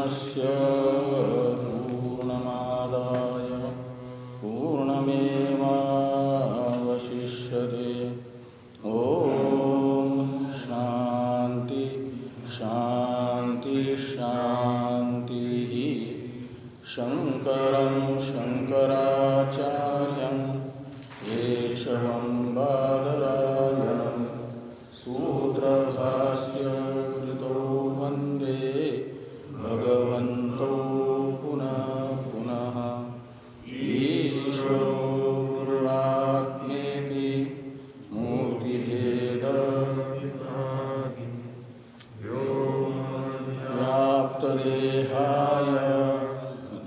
पूर्णस्य पूर्णमादाय पूर्णमेवावशिष्यते। ओम शांति शांति शांति। शंकरं शंकराचार्यं केशवं बादरायणं सूत्रभाष्य कृतो वन्दे भगवन्तो पुनः पुनः। ईश्वरो गुरुरात्मेति मूर्तिभेद व्याप्तदेहाय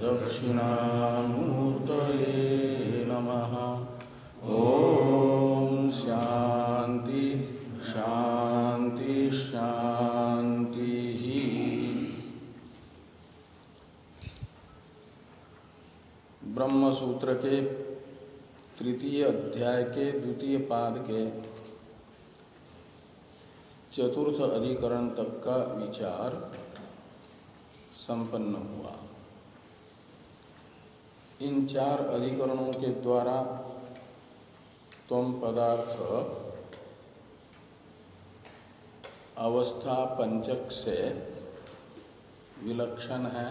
दक्षिणामूर्तये नमः। ओम शांति शांति शांति। ब्रह्म सूत्र के तृतीय अध्याय के द्वितीय पाद के चतुर्थ अधिकरण तक का विचार संपन्न हुआ। इन चार अधिकरणों के द्वारा त्वम पदार्थ अवस्था पंचक से विलक्षण है,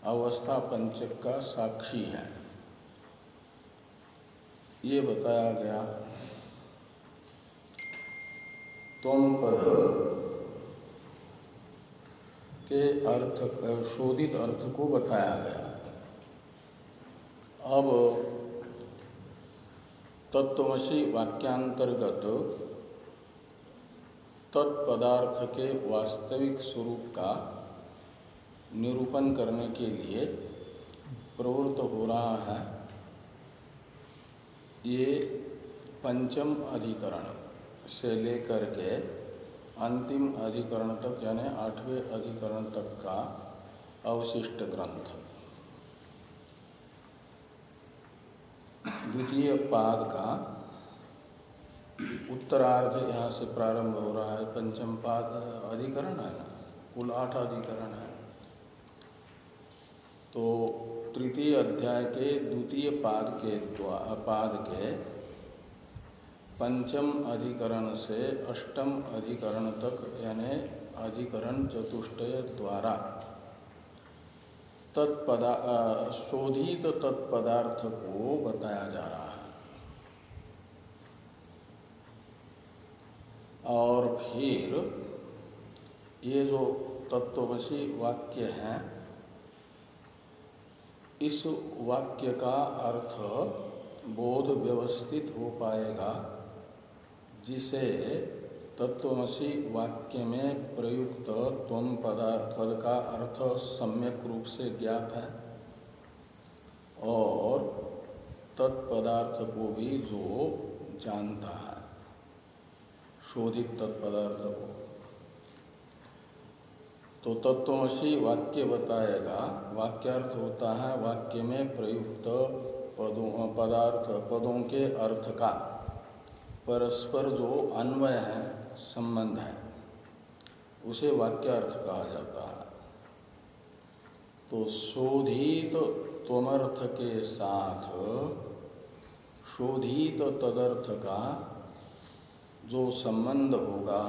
अवस्था पंचक का साक्षी है, ये बताया गया। त्वम पद के अर्थ शोधित अर्थ को बताया गया। अब तत्त्वमसि वाक्यांतर्गत तत्पदार्थ के वास्तविक स्वरूप का निरूपण करने के लिए प्रवृत्त हो रहा है। ये पंचम अधिकरण से लेकर के अंतिम अधिकरण तक यानी 8वें अधिकरण तक का अवशिष्ट ग्रंथ। द्वितीय पाद का उत्तरार्ध यहाँ से प्रारंभ हो रहा है। पंचम पाद अधिकरण है ना, कुल 8 अधिकरण है। तो तृतीय अध्याय के द्वितीय पाद के पंचम अधिकरण से अष्टम अधिकरण तक यानी अधिकरण चतुष्टय द्वारा शोधित तत्पदार्थ को बताया जा रहा है। और फिर ये जो तत्त्वमसि वाक्य हैं, इस वाक्य का अर्थ बोध व्यवस्थित हो पाएगा, जिसे तत्त्वमसि वाक्य में प्रयुक्त त्वम पद का अर्थ सम्यक रूप से ज्ञात है और तत्पदार्थ को भी जो जानता है, शोधित तत्पदार्थ को। तो तत्त्वमसि वाक्य बताएगा। वाक्यार्थ होता है वाक्य में प्रयुक्त पदों के अर्थ का परस्पर जो अन्वय है, संबंध है, उसे वाक्यार्थ कहा जाता है। तो शोधित त्वमर्थ के साथ शोधित तदर्थ का जो संबंध होगा,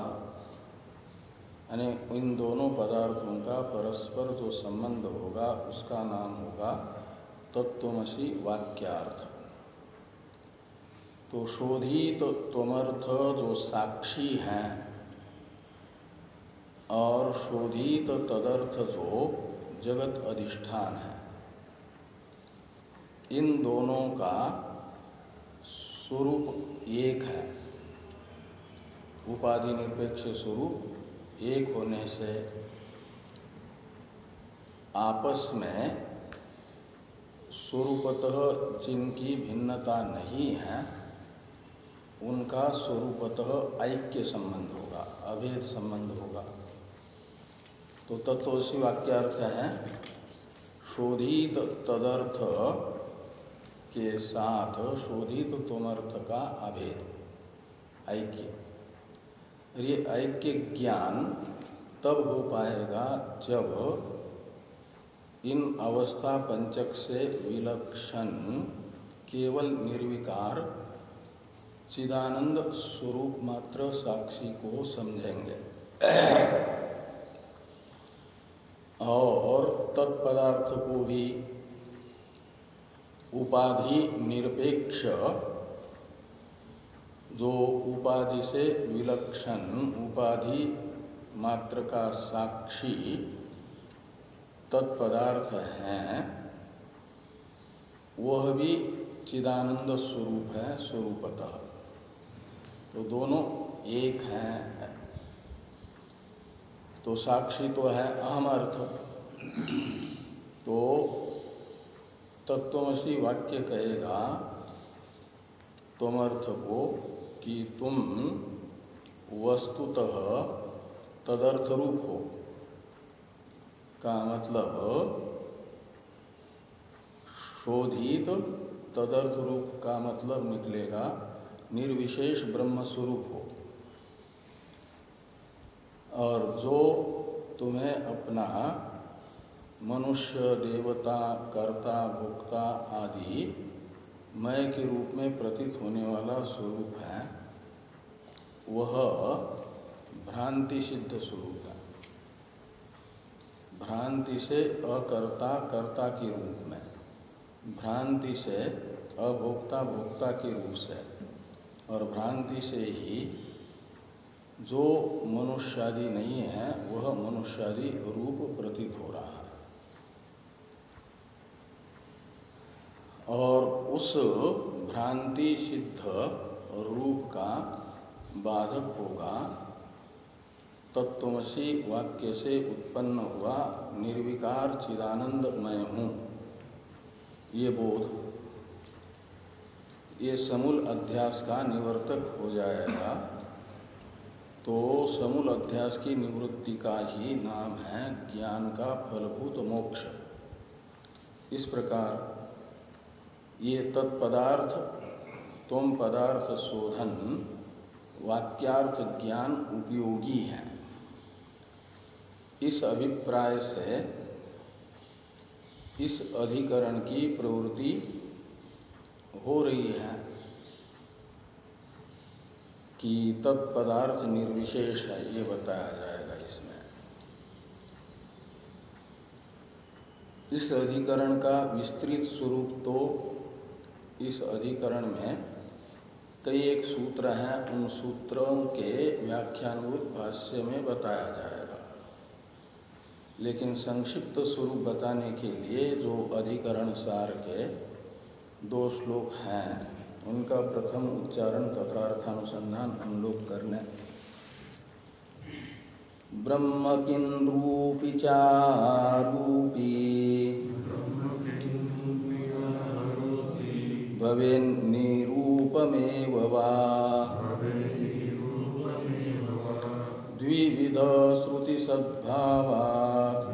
यानी इन दोनों पदार्थों का परस्पर जो संबंध होगा, उसका नाम होगा तत्त्वमसि वाक्यार्थ। तो शोधित त्वमर्थ जो साक्षी हैं और शोधित तदर्थ जो जगत अधिष्ठान है, इन दोनों का स्वरूप एक है। उपाधि निरपेक्ष स्वरूप एक होने से आपस में स्वरूपतः जिनकी भिन्नता नहीं है, उनका स्वरूपतः ऐक्य संबंध होगा, अभेद संबंध होगा। तो तत्त्वमसि वाक्यार्थ है शोधित तदर्थ के साथ शोधित त्वमर्थ का अभेद, ऐक्य। ये ऐक्य ज्ञान तब हो पाएगा जब इन अवस्था पंचक से विलक्षण केवल निर्विकार चिदानंद स्वरूप मात्र साक्षी को समझेंगे और तत्पदार्थ को भी उपाधि निरपेक्ष, जो उपाधि से विलक्षण उपाधि मात्र का साक्षी तत्पदार्थ हैं, वह भी चिदानंद स्वरूप है स्वरूपतः। तो दोनों एक हैं। तो साक्षी तो है अहम अर्थ। तो तत्त्वमसि वाक्य कहेगा तुम अर्थ को कि तुम वस्तुतः तदर्थ रूप हो, का मतलब शोधित तदर्थ रूप का मतलब निकलेगा निर्विशेष ब्रह्म स्वरूप हो। और जो तुम्हें अपना मनुष्य देवता कर्ता भोक्ता आदि मैं के रूप में प्रतीत होने वाला स्वरूप है, वह भ्रांति सिद्ध स्वरूप है। भ्रांति से अकर्ता कर्ता के रूप में, भ्रांति से अभोक्ता भोक्ता के रूप से, और भ्रांति से ही जो मनुष्यादि नहीं है वह मनुष्यादि रूप प्रतीत हो रहा है। और उस भ्रांति सिद्ध रूप का बाधक होगा तत्त्वमसि वाक्य से उत्पन्न हुआ निर्विकार चिदानंद मैं हूँ, ये बोध। ये समूल अध्यास का निवर्तक हो जाएगा। तो समूल अध्यास की निवृत्ति का ही नाम है ज्ञान का फलभूत मोक्ष। इस प्रकार ये तत्पदार्थ तुम पदार्थ शोधन वाक्यार्थ ज्ञान उपयोगी है, इस अभिप्राय से इस अधिकरण की प्रवृत्ति हो रही है कि तत्पदार्थ निर्विशेष है, ये बताया जाएगा इसमें। इस अधिकरण का विस्तृत स्वरूप तो इस अधिकरण में कई एक सूत्र हैं, उन सूत्रों के व्याख्यानभूत भाष्य में बताया जाएगा। लेकिन संक्षिप्त स्वरूप बताने के लिए जो अधिकरण सार के 2 श्लोक हैं, उनका प्रथम उच्चारण तथा अर्थानुसंधान हम लोग कर लें। ब्रह्म किन्रूपी चारूपी भवेन्निरूपमेव वा द्विविध श्रुति सद्भावात्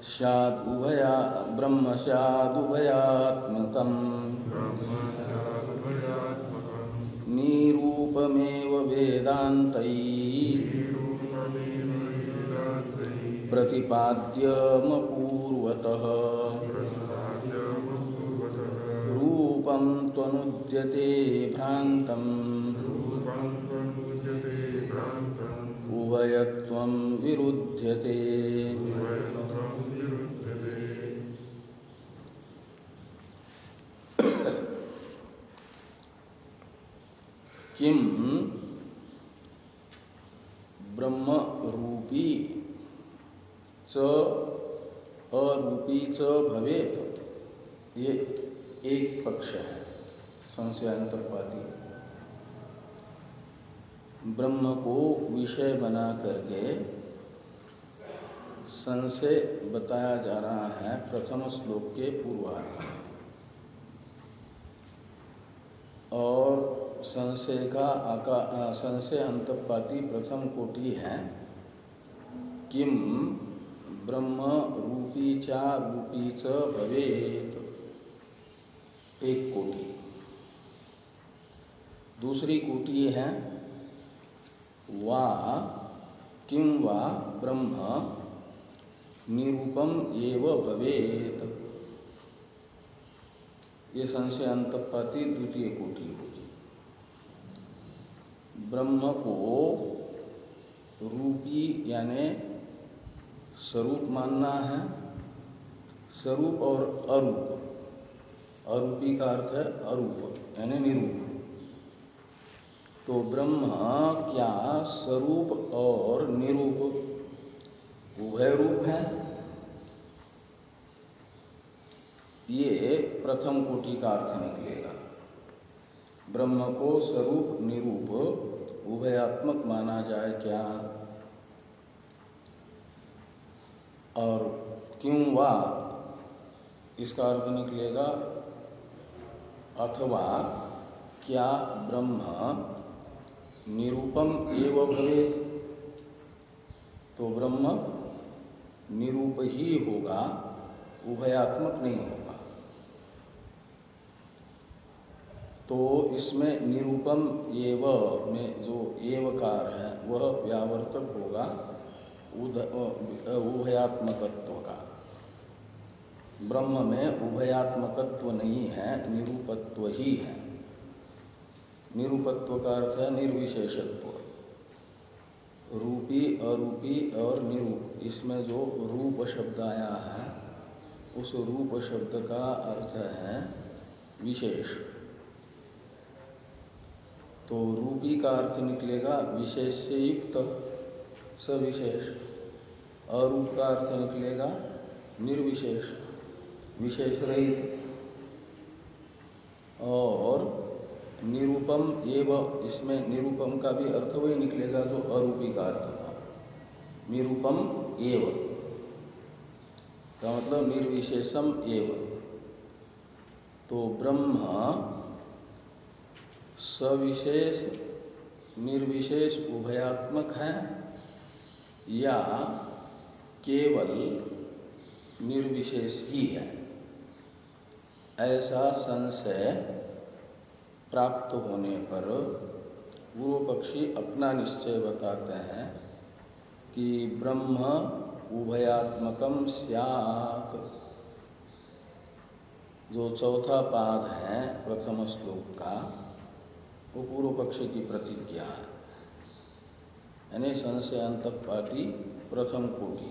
स्यादुभया ब्रह्म स्यादुभयात्मकम् निरूपमेव वेदान्तैः प्रतिपाद्यमपूर्वतः रूपं त्वनुद्यते भ्रान्तम् उभयत्वं विरुध्यते। किम ब्रह्म रूपी च अरूपी च भवेत, ये एक पक्ष है संशयांतरपाती। ब्रह्म को विषय बना करके संशय बताया जा रहा है प्रथम श्लोक के पूर्वार्ध में। और संशय का संशय अंतपाती प्रथम कोटि है किम ब्रह्म रूपी चा रूपी च भवेत, एक कोटि। दूसरी कोटि है वा किं वा ब्रह्म निरूपम एव भवेत। ये संशय अंतपाती द्वितीय कोटि होगी। ब्रह्म को रूपी यानी स्वरूप मानना है, स्वरूप और अरूप। अरूपी का अर्थ है अरूप यानी निरूप। तो ब्रह्म क्या स्वरूप और निरूप उभय रूप है? ये प्रथम कोटि का अर्थ निकलेगा। ब्रह्म को स्वरूप निरूप उभयात्मक माना जाए क्या? और क्यों वा इसका अर्थ निकलेगा अथवा क्या ब्रह्म निरूपम एव भवेत। तो ब्रह्म निरूप ही होगा, उभयात्मक नहीं होगा। तो इसमें निरूपम एव में जो एवकार है वह व्यावर्तक होगा उभयात्मकत्व का। ब्रह्म में उभयात्मकत्व नहीं है, निरूपत्व ही है। निरूपत्व का अर्थ है निर्विशेषत्व। रूपी, अरूपी और निरूप, इसमें जो रूप शब्द आया है उस रूप शब्द का अर्थ है विशेष। तो रूपी का अर्थ निकलेगा विशेष से युक्त सविशेष। अरूप का अर्थ निकलेगा निर्विशेष विशेष रहित। और निरूपम एव, इसमें निरूपम का भी अर्थ वही निकलेगा जो अरूपी का अर्थ था। निरूपम एव का मतलब निर्विशेषम एव। तो ब्रह्म सविशेष निर्विशेष उभयात्मक है या केवल निर्विशेष ही है, ऐसा संशय प्राप्त होने पर पूर्व पक्षी अपना निश्चय बताते हैं कि ब्रह्म उभयात्मकम स्यात्। जो चौथा पाद है प्रथम श्लोक का वो पूर्व पक्ष की प्रतिज्ञा है, यानी संशय अंतपाती प्रथम कोटि।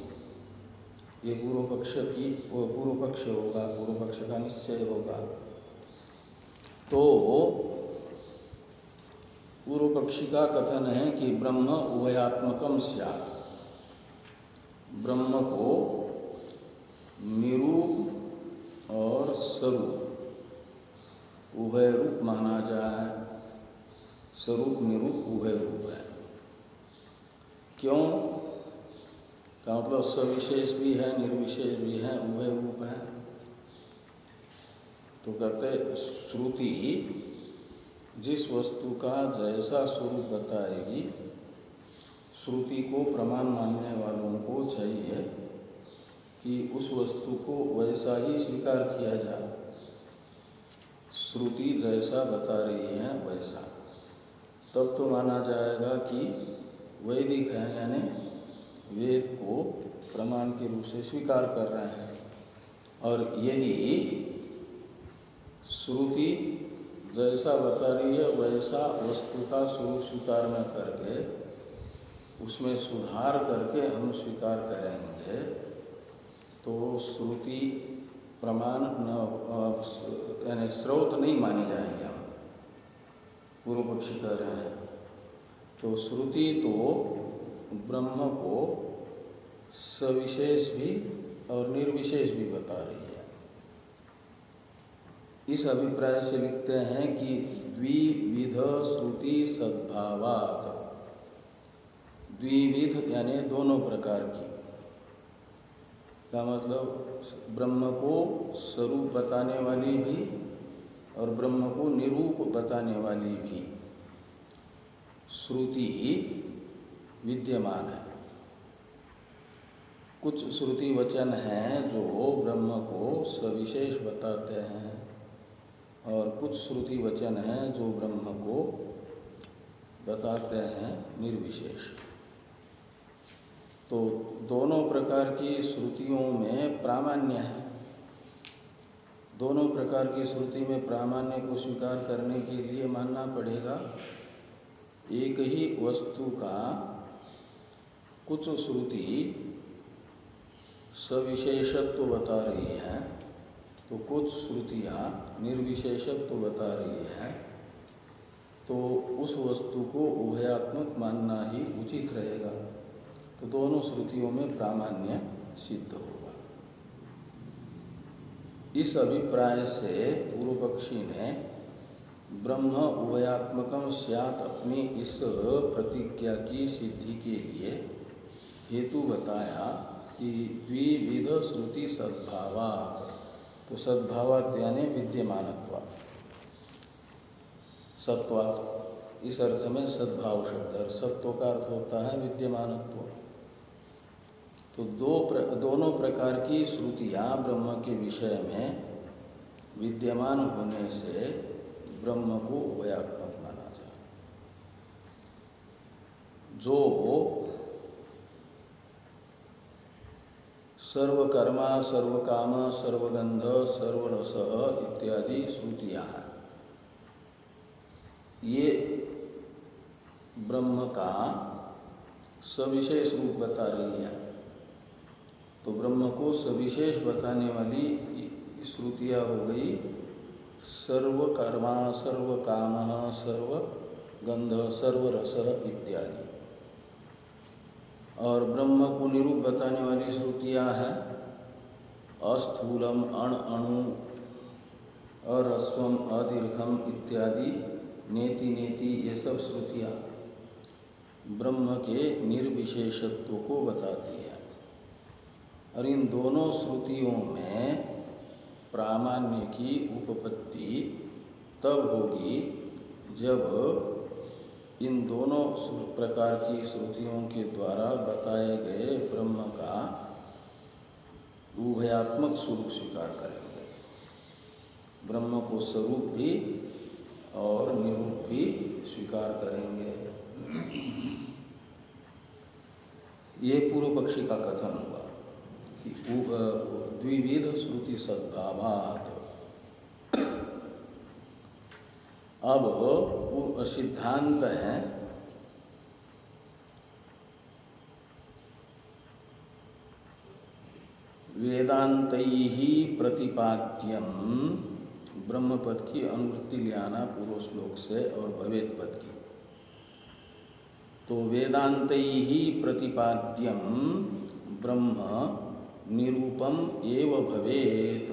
ये पूर्व पक्ष होगा, पूर्व पक्ष का निश्चय होगा। तो पूर्व पक्षी का कथन है कि ब्रह्म उभयात्मकम स्यात्। ब्रह्म को निरूप और स्वरूप उभय रूप माना जाए। स्वरूप निरूप उभय रूप है। क्यों? का मतलब सविशेष भी है, निर्विशेष भी है, उभय रूप है। तो कहते श्रुति जिस वस्तु का जैसा स्वरूप बताएगी, श्रुति को प्रमाण मानने वालों को चाहिए कि उस वस्तु को वैसा ही स्वीकार किया जाए। श्रुति जैसा बता रही है वैसा, तब तो माना जाएगा कि वैदिक है, यानी वेद को प्रमाण के रूप से स्वीकार कर रहे हैं। और यदि श्रुति जैसा बता रही है वैसा वस्तु का स्वरूप स्वीकार न करके उसमें सुधार करके हम स्वीकार करेंगे तो श्रुति प्रमाण न, यानी स्रोत नहीं माने जाएंगे हम, पूर्व पक्षी कह रहे हैं। तो श्रुति तो ब्रह्म को सविशेष भी और निर्विशेष भी बता रही है। इस अभिप्राय से लिखते हैं कि द्विविध श्रुति सद्भावात्। द्विविध यानी दोनों प्रकार की, का मतलब ब्रह्म को स्वरूप बताने वाली भी और ब्रह्म को निरूप बताने वाली भी श्रुति विद्यमान है। कुछ श्रुति वचन हैं जो ब्रह्म को सविशेष बताते हैं और कुछ श्रुति वचन हैं जो ब्रह्म को बताते हैं निर्विशेष। तो दोनों प्रकार की श्रुतियों में प्रामाण्य है। दोनों प्रकार की श्रुति में प्रामाण्य को स्वीकार करने के लिए मानना पड़ेगा एक ही वस्तु का कुछ श्रुति सविशेषत्व बता रही है तो कुछ श्रुतियाँ निर्विशेषत्व बता रही है, तो उस वस्तु को उभयात्मक मानना ही उचित रहेगा। तो दोनों श्रुतियों में प्रामाण्य सिद्ध होगा। इस अभिप्राय से पूर्व पक्षी ने ब्रह्म उभयात्मकम स्यात् अपनी इस प्रतिज्ञा की सिद्धि के लिए हेतु बताया कि द्विविध श्रुति सद्भावात्। तो सद्भावात् यानी विद्यमानत्वात्, सत्वात्, इस अर्थ में सद्भाव शब्द है। सत्व का अर्थ होता है विद्यमानत्व। तो दोनों प्रकार की श्रुतियाँ ब्रह्म के विषय में विद्यमान होने से ब्रह्म को उभयात्मक माना जाए। जो सर्वकर्मा सर्वकाम सर्वगंध सर्वरस इत्यादि श्रुतियाँ हैं, ये ब्रह्म का सविशेष रूप बता रही है। तो ब्रह्म को सविशेष बताने वाली श्रुतियाँ हो गई सर्वकर्मा सर्वकाम सर्वगंध सर्वरस इत्यादि। और ब्रह्म को निरूप बताने वाली श्रुतियाँ हैं अस्थूलम अण अणु अरस्वम अदीर्घम इत्यादि, नेति नेति, ये सब श्रुतियाँ ब्रह्म के निर्विशेषत्व को बताती है। और इन दोनों श्रुतियों में प्रामाण्य की उपपत्ति तब होगी जब इन दोनों प्रकार की श्रुतियों के द्वारा बताए गए ब्रह्म का उभयात्मक स्वरूप स्वीकार करेंगे। ब्रह्म को स्वरूप भी और निरूप भी स्वीकार करेंगे। ये पूर्व पक्षी का कथन हुआ कि द्विविध श्रुति सद्भावात्। अब सिद्धांत है वेदांतैहि प्रतिपाद्यम, ब्रह्म पद की अनुवृत्ति ले आना पूर्व श्लोक से और भवेद पद की। तो वेदांतैहि प्रतिपाद्यम ब्रह्म निरूपम एव भवेत्,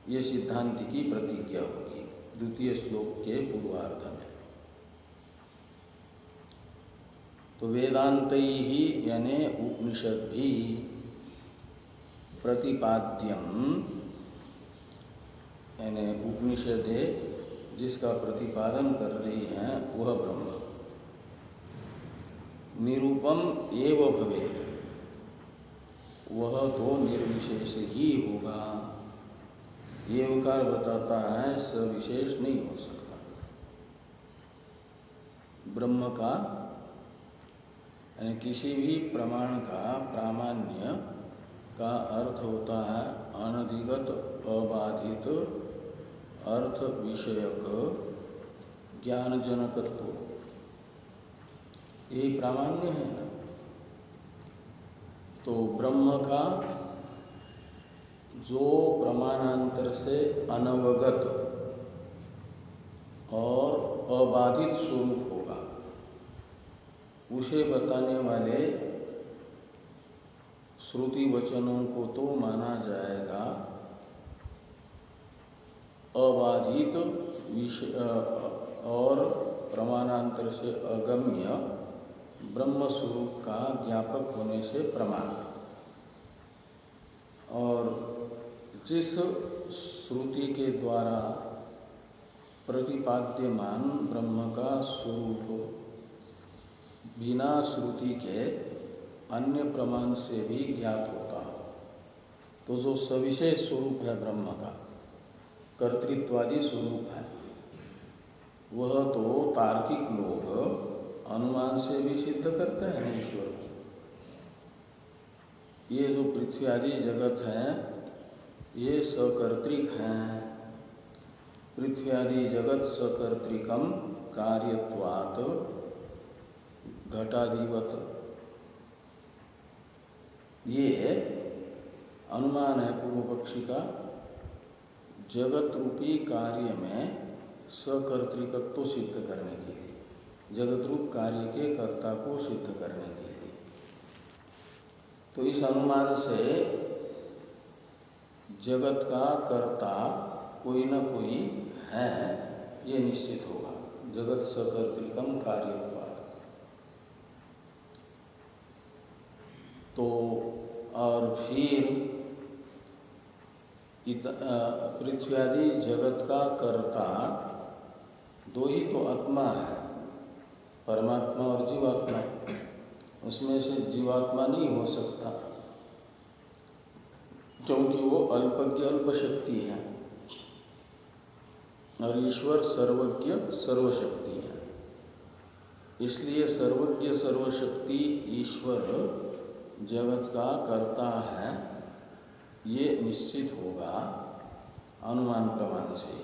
ये सिद्धांत की प्रतिज्ञा होगी द्वितीय श्लोक के पूर्वार्ध में। तो वेदांतैहि यानी उपनिषद भी प्रतिपाद्यम यानी उपनिषदे जिसका प्रतिपादन कर रही हैं वह ब्रह्म निरूपम एव भवेत्, वह तो निर्विशेष ही होगा। ये विकार बताता है सविशेष नहीं हो सकता। ब्रह्म का यानी किसी भी प्रमाण का प्रामाण्य का अर्थ होता है अनधिगत अबाधित अर्थ विषयक ज्ञानजनकत्व, यही प्रामाण्य है ना। तो ब्रह्म का जो प्रमाणांतर से अनवगत और अबाधित स्वरूप होगा उसे बताने वाले श्रुति वचनों को तो माना जाएगा अबाधित विषय और प्रमाणांतर से अगम्य ब्रह्म स्वरूप का ज्ञापक होने से प्रमाण। और जिस श्रुति के द्वारा प्रतिपाद्यमान ब्रह्म का स्वरूप बिना श्रुति के अन्य प्रमाण से भी ज्ञात होता हो, तो जो सविशेष स्वरूप है ब्रह्म का, कर्तृत्वादि स्वरूप है, वह तो तार्किक लोग अनुमान से भी सिद्ध करते हैं ना ईश्वर को। ये जो पृथ्वी आदि जगत है ये सकर्तृक हैं। पृथ्वी आदि जगत सकर्तृकम कार्यत्वात् घटादिवत, ये अनुमान है पूर्व पक्षी का जगत रूपी कार्य में सकर्तृकत्व सिद्ध करने के लिए, जगत रूप कार्य के कर्ता को सिद्ध करने के लिए। तो इस अनुमान से जगत का कर्ता कोई न कोई है ये निश्चित होगा। जगत सकर्तृकम कार्यत्वात्। तो और फिर पृथ्वी आदि जगत का कर्ता दो ही तो आत्मा है, परमात्मा और जीवात्मा। उसमें से जीवात्मा नहीं हो सकता क्योंकि वो अल्पज्ञ अल्प शक्ति है और ईश्वर सर्वज्ञ सर्वशक्ति है। इसलिए सर्वज्ञ सर्वशक्ति ईश्वर जगत का कर्ता है ये निश्चित होगा अनुमान प्रमाण से।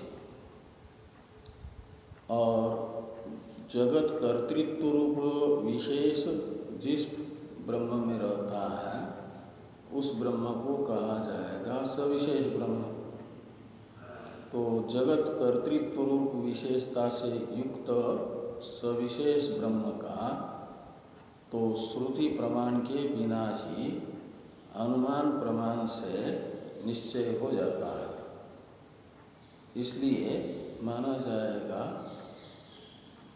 और जगत कर्तृत्व रूप विशेष जिस ब्रह्म में रहता है उस ब्रह्म को कहा जाएगा सविशेष ब्रह्म। तो जगत कर्तृत्व रूप विशेषता से युक्त सविशेष ब्रह्म का तो श्रुति प्रमाण के बिना ही अनुमान प्रमाण से निश्चय हो जाता है। इसलिए माना जाएगा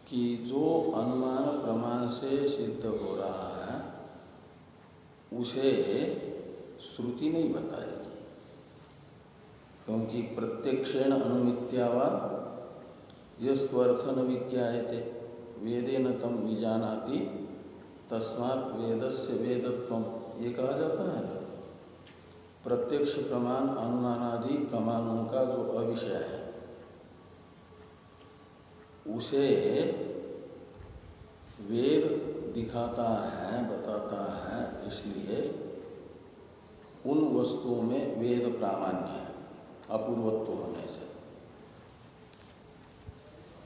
कि जो अनुमान प्रमाण से सिद्ध हो रहा है उसे श्रुति नहीं बताएगी, क्योंकि प्रत्यक्षेण अनुमित्यावा यस्त्वर्थन विज्ञायते वेदेन तम विजानाति तस्मात् वेदस्य वेदत्वम, ये कहा जाता है ना। प्रत्यक्ष प्रमाण अनुमानादि प्रमाणों का जो अविषय है उसे वेद दिखाता है, बताता है। इसलिए उन वस्तुओं में वेद प्रामाण्य है अपूर्वत्व होने से।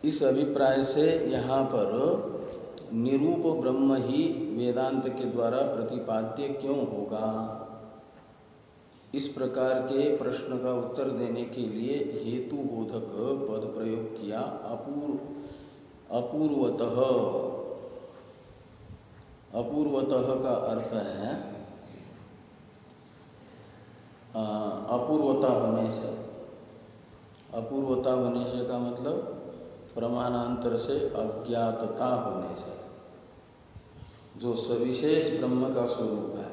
इस अभिप्राय से यहाँ पर निरूप ब्रह्म ही वेदांत के द्वारा प्रतिपाद्य क्यों होगा, इस प्रकार के प्रश्न का उत्तर देने के लिए हेतु बोधक पद प्रयोग किया। अपूर्वतः, अपूर्वतः का अर्थ है अपूर्वता होने से। अपूर्वता होने से का मतलब प्रमाणांतर से अज्ञातता होने से। जो सविशेष ब्रह्म का स्वरूप है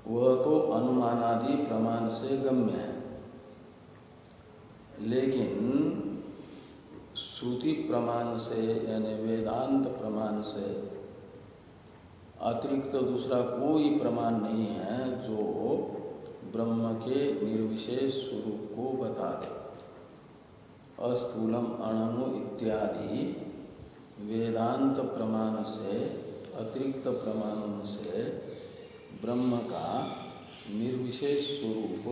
वह तो अनुमानादि प्रमाण से गम्य है, लेकिन श्रुति प्रमाण से यानी वेदांत प्रमाण से अतिरिक्त दूसरा कोई प्रमाण नहीं है जो ब्रह्म के निर्विशेष स्वरूप को बता दे। अस्थूलम अणनु इत्यादि वेदांत प्रमाण से अतिरिक्त प्रमाणों से ब्रह्म का निर्विशेष स्वरूप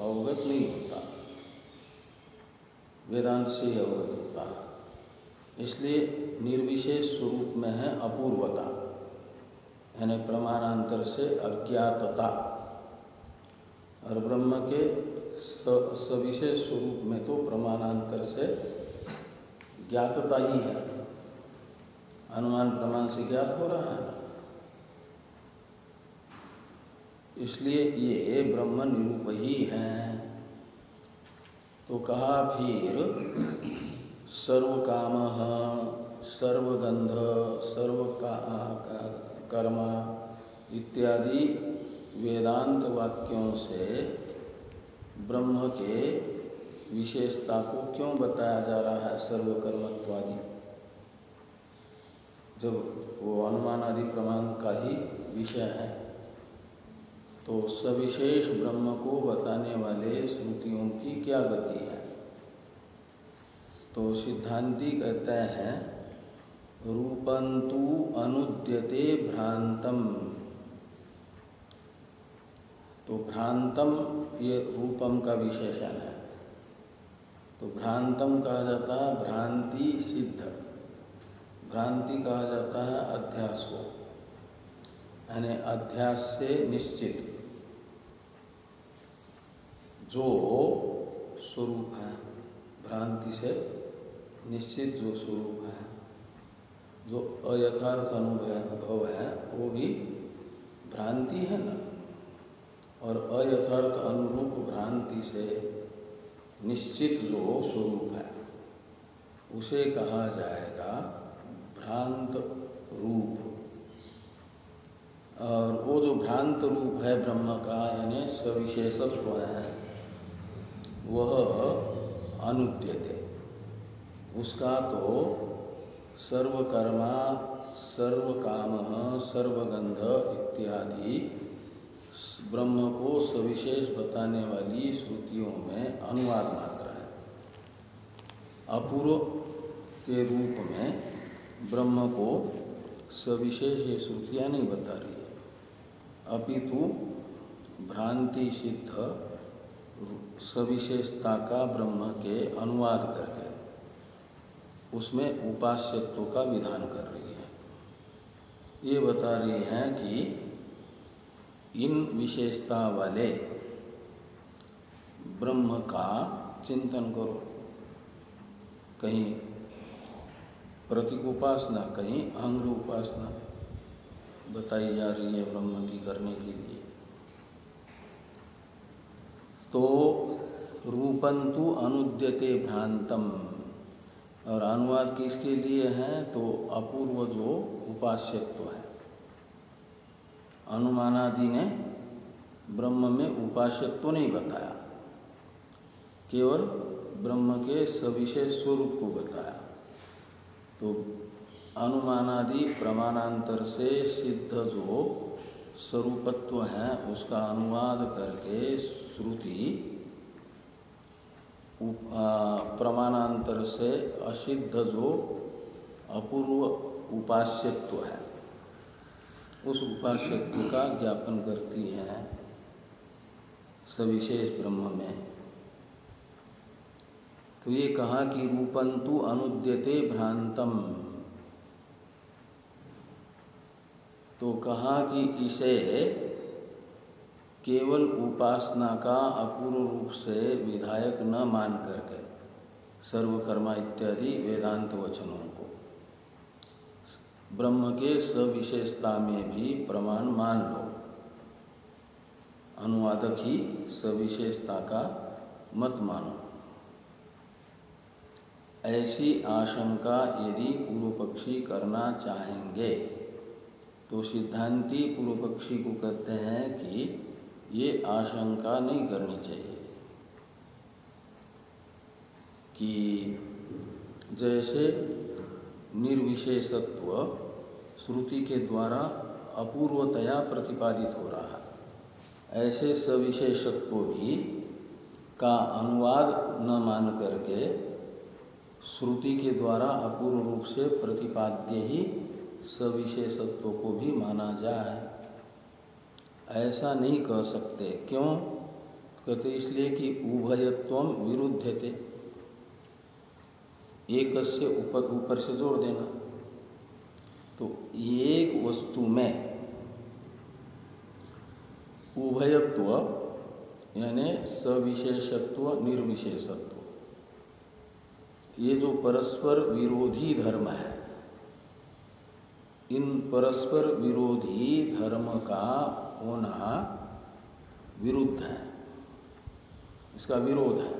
अवगत नहीं होता, वेदांत से ही अवगत होता है। इसलिए निर्विशेष स्वरूप में है अपूर्वता, यानी प्रमाणांतर से अज्ञातता। और ब्रह्म के सविशेष स्वरूप में तो प्रमाणांतर से ज्ञातता ही है, अनुमान प्रमाण से ज्ञात हो रहा है ना। इसलिए ये ब्रह्म निरूप ही हैं। तो कहा फिर सर्वकामः सर्वगंध सर्वकर्मा इत्यादि वेदांत वाक्यों से ब्रह्म के विशेषता को क्यों बताया जा रहा है सर्वकर्मत्वादि, जब वो अनुमान आदि प्रमाण का ही विषय है। तो सविशेष ब्रह्म को बताने वाले श्रुतियों की क्या गति है। तो सिद्धांती कहते हैं रूपंतु अनुद्यते भ्रांतम। तो भ्रांतम ये रूपम का विशेषण है। तो भ्रांतम कहा जाता है भ्रांति सिद्ध, भ्रांति कहा जाता है अध्यास को, यानी अध्यास से निश्चित जो स्वरूप है, भ्रांति से निश्चित जो स्वरूप है, जो अयथार्थ अनुभव है वो भी भ्रांति है ना। और अयथार्थ अनुरूप भ्रांति से निश्चित जो स्वरूप है उसे कहा जाएगा भ्रांत रूप। और वो जो भ्रांत रूप है ब्रह्म का यानी सविशेषत्व है वह अनुद्यते, उसका तो सर्वकर्मा सर्वकामः सर्वगंध इत्यादि ब्रह्म को सविशेष बताने वाली श्रुतियों में अनुवाद मात्र है। अपूर्व के रूप में ब्रह्म को सविशेष ये श्रुतियाँ नहीं बता रही है, अपितु भ्रांति सिद्ध सविशेषता का ब्रह्म के अनुवाद करके उसमें उपास्यत्व का विधान कर रही है। ये बता रही हैं कि इन विशेषता वाले ब्रह्म का चिंतन करो, कहीं प्रतीक उपासना कहीं अंग उपासना बताई जा रही है ब्रह्म की करने के लिए। तो रूपंतु अनुद्यते भ्रांतम, और अनुवाद किसके लिए है तो अपूर्व जो उपास्यत्व है। अनुमानादि ने ब्रह्म में उपास्यत्व नहीं बताया, केवल ब्रह्म के सविशेष स्वरूप को बताया। तो अनुमानादि प्रमाणांतर से सिद्ध जो स्वरूपत्व है उसका अनुवाद करके श्रुति प्रमाणांतर से असिद्ध जो अपूर्व उपास्यत्व है उस उपास्यत्व का ज्ञापन करती है सविशेष ब्रह्म में। तो ये कहा कि रूपंतु अनुद्यते भ्रांतम, तो कहा कि इसे केवल उपासना का अपूर्व रूप से विधायक न मान करके सर्वकर्मा इत्यादि वेदांत वचनों को ब्रह्म के सविशेषता में भी प्रमाण मान लो। अनुवादक ही सविशेषता का मत मानो। ऐसी आशंका यदि पूर्व पक्षी करना चाहेंगे तो सिद्धांती पूर्व पक्षी को कहते हैं कि ये आशंका नहीं करनी चाहिए कि जैसे निर्विशेषत्व श्रुति के द्वारा अपूर्वतया प्रतिपादित हो रहा है, ऐसे सविशेषत्व भी का अनुवाद न मान करके श्रुति के द्वारा अपूर्व रूप से प्रतिपाद्य ही सविशेषत्व को भी माना जाए, ऐसा नहीं कह सकते। क्यों कहते? इसलिए कि उभयत्वम विरुध्यते, एक से ऊपर से जोड़ देना। तो एक वस्तु में उभयत्व यानी सविशेषत्व निर्विशेषत्व, ये जो परस्पर विरोधी धर्म है, इन परस्पर विरोधी धर्म का होना विरुद्ध है, इसका विरोध है।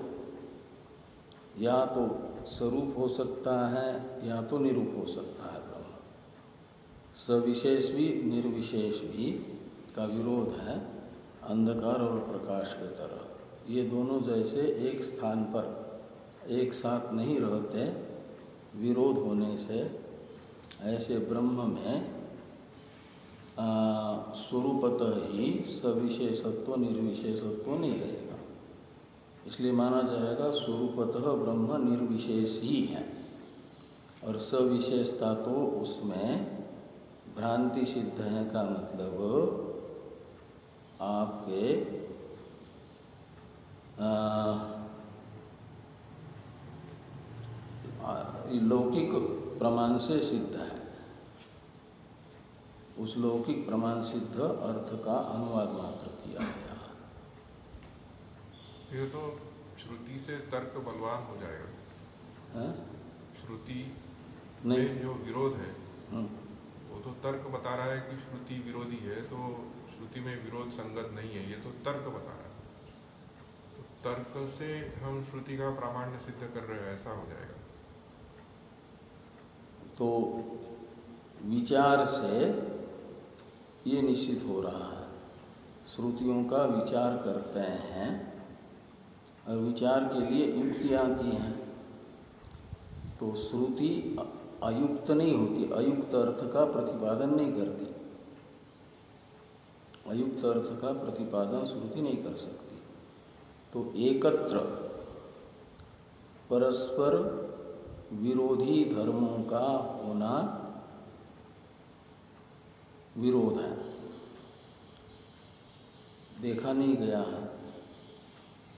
या तो स्वरूप हो सकता है या तो निरूप हो सकता है ब्रह्म। सविशेष भी निर्विशेष भी का विरोध है, अंधकार और प्रकाश की तरह। ये दोनों जैसे एक स्थान पर एक साथ नहीं रहते, विरोध होने से ऐसे ब्रह्म में स्वरूपतः ही सविशेषत्व निर्विशेषत्व नहीं रहेगा। इसलिए माना जाएगा स्वरूपतः ब्रह्म निर्विशेष ही है, और सविशेषता तो उसमें भ्रांति सिद्ध है का मतलब आपके लौकिक प्रमाण से सिद्ध है। उस लौकिक प्रमाण सिद्ध अर्थ का अनुवाद मात्र किया गया। ये तो श्रुति से तर्क बलवान हो जाएगा। है? श्रुति नहीं, में जो विरोध है वो तो तर्क बता रहा है कि श्रुति विरोधी है, तो श्रुति में विरोध संगत नहीं है, ये तो तर्क बता रहा है। तो तर्क से हम श्रुति का प्रामाण्य सिद्ध कर रहे हैं, ऐसा हो जाएगा। तो विचार से ये निश्चित हो रहा है, श्रुतियों का विचार करते हैं और विचार के लिए युक्तियाँ आती हैं, तो श्रुति अयुक्त नहीं होती, अयुक्त अर्थ का प्रतिपादन नहीं करती। अयुक्त अर्थ का प्रतिपादन श्रुति नहीं कर सकती। तो एकत्र परस्पर विरोधी धर्मों का होना विरोध है, देखा नहीं गया है।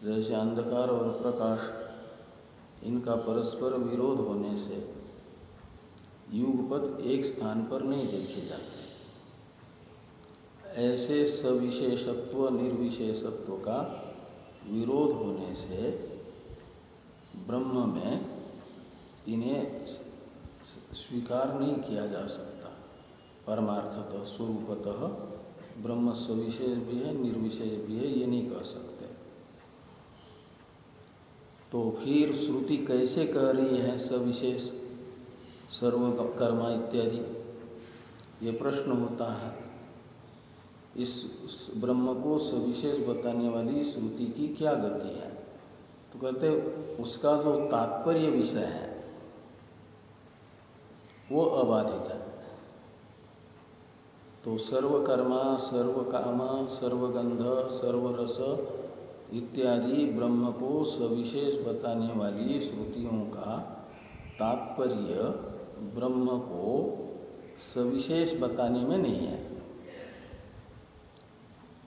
जैसे अंधकार और प्रकाश, इनका परस्पर विरोध होने से युगपत एक स्थान पर नहीं देखे जाते। ऐसे सविशेषत्व निर्विशेषत्व का विरोध होने से ब्रह्म में इन्हें स्वीकार नहीं किया जा सकता। परमार्थतः स्वरूपतः ब्रह्म सविशेष भी है, निर्विशेष भी है, ये नहीं कह सकते। तो फिर श्रुति कैसे कह रही है सविशेष सर्वकर्मा इत्यादि, ये प्रश्न होता है। इस ब्रह्म को सविशेष बताने वाली श्रुति की क्या गति है? तो कहते उसका जो तात्पर्य विषय है वो अबाधित है। तो सर्वकर्मा, सर्वकाम, सर्वगंध, सर्वरस इत्यादि ब्रह्म को सविशेष बताने वाली श्रुतियों का तात्पर्य ब्रह्म को सविशेष बताने में नहीं है,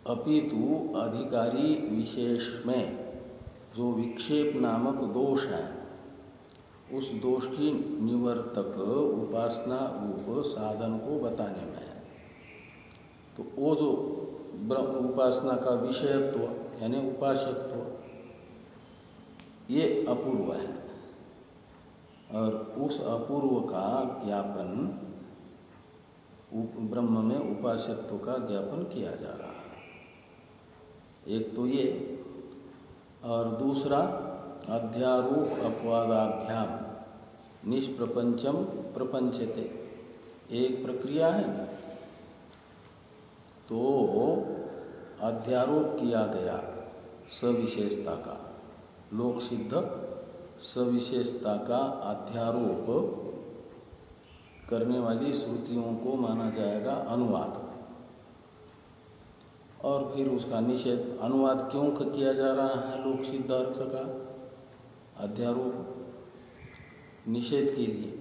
अपितु अधिकारी विशेष में जो विक्षेप नामक दोष है, उस दोष की निवर्तक उपासना रूप साधन को बताने में है। तो वो जो उपासना का विषयत्व यानी उपास्यत्व, ये अपूर्व है, और उस अपूर्व का ज्ञापन ब्रह्म में उपास्यत्व का ज्ञापन किया जा रहा है। एक तो ये, और दूसरा अध्यारोप अपवादाभ्याम निष्प्रपंचम प्रपंचते, एक प्रक्रिया है ना। तो अध्यारोप किया गया सविशेषता का, लोक सिद्ध सविशेषता का अध्यारोप करने वाली श्रुतियों को माना जाएगा अनुवाद, और फिर उसका निषेध। अनुवाद क्यों किया जा रहा है लोक सिद्ध अर्थ का? अध्यारोप निषेध के लिए,